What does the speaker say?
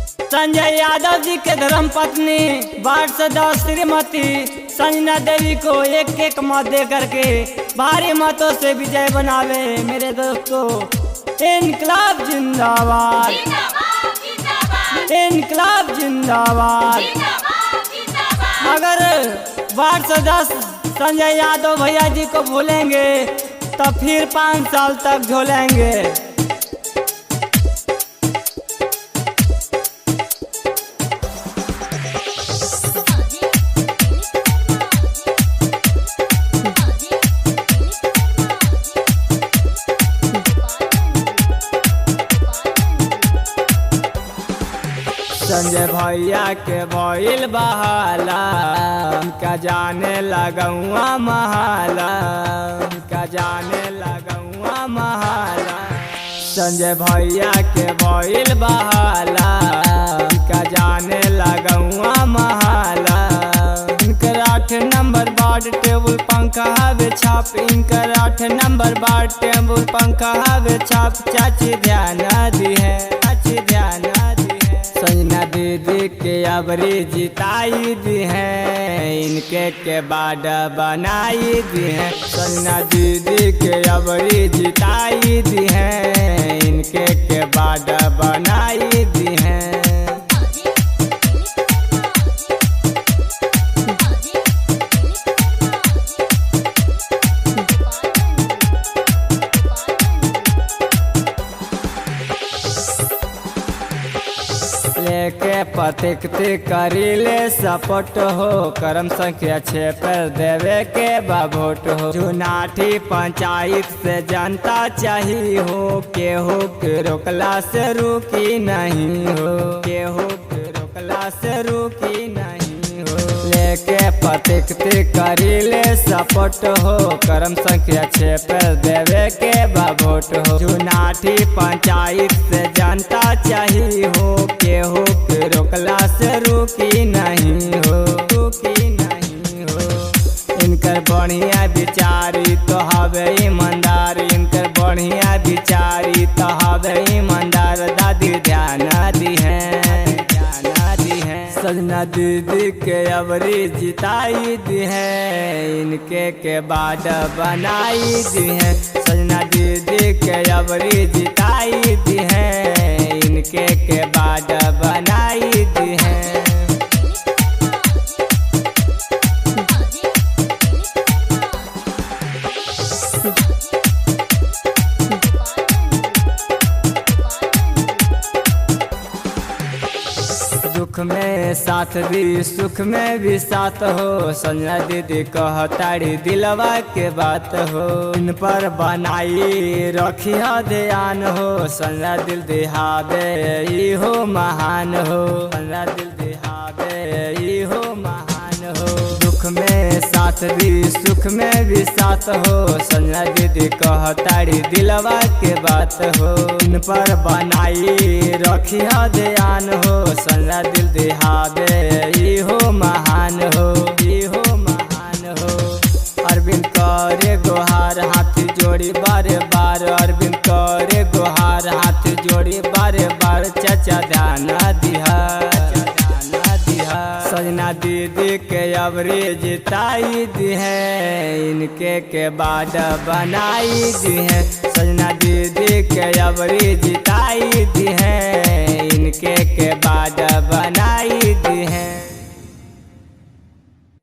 संजय यादव जी के धर्म पत्नी वार्ड सदस्य श्रीमती संजना देवी को एक एक मत दे करके भारी मतों से विजय बनावे। मेरे दोस्तों, इनकलाब जिंदाबाद, इनकलाब जिंदाबाद। अगर वार्ड सदस्य संजय यादव भैया जी को भूलेंगे तो फिर 5 साल तक झोलेंगे। संजय भैया के भइल बहाला, का जाने लगुआ महाला, का जाने लगुआ महाला। संजय भैया के भइल बहाला, का जाने लगुआ महाला। इनकर 8 नंबर वार्ड टेबल पंखा हवे छाप, इनकर 8 नंबर वार्ड टेबल पंखा हवे छाप। चाची ध्यान दी है, चाची ध्यान दी है। संजना दीदी के अबरी जिताई दी है, इनके के बाद बनाई दी है। संजना दीदी के अबरी जिताई दी है, इनके के बाद बनाई दी है। लेके प्रतिक्ति करीले सपोर्ट हो, कर्म संख्या 6 पर देवे के बाभोट हो। चुनाठी पंचायत से जनता चाहिए हो, केहू के रोकला से रुकी नहीं हो, केहू के रोकला से रुकी नहीं हो। लेके प्रतिक्ति करीले सपोर्ट हो, कर्म संख्या 6 पर देवे के बाभोट हो। चुनाठी पंचायत से जनता चाहिए हो, केहू के रोकला से रुकी नहीं हो, रुकी नहीं हो। इनकर बढ़िया विचारी तो हवे ईमानदार, इनकर बढ़िया विचारी तो हवे ईमानदार। दादी ध्यान दी है, ध्यान दी है। संजना दीदी के अबरी जिताई दी है, इनके के बाद बनाई दी है। संजना दीदी के अबरी जिताई दी है, इनके के बाद बनाई दी है। दुख में साथ दी, सुख में भी साथ हो। संजना दीदी कहताड़ी दिलवा के बात हो, इन पर बनाई रखिया ध्यान हो। संजना दिल दिहावे ई हो महान हो, संजना दिल दिहावे ई हो महान हो। दुख में साथ दी, सुख में भी साथ हो। संजना दीदी कहताड़ी दिलवा के बात हो, इन पर बनाई रखिया ध्यान हो। संजना दिल दिहावे ई हो महान हो, ई हो महान हो। अरविंद करे गोहार हाथ जोड़ी बारे बार, अरविंद करे गोहार हाथ जोड़ी बारे बार। चाचा ध्यान दिहा, संजना दीदी के अबरी जिताई दी है, इनके के बाद बनाई दी है। संजना दीदी के अबरी जिताई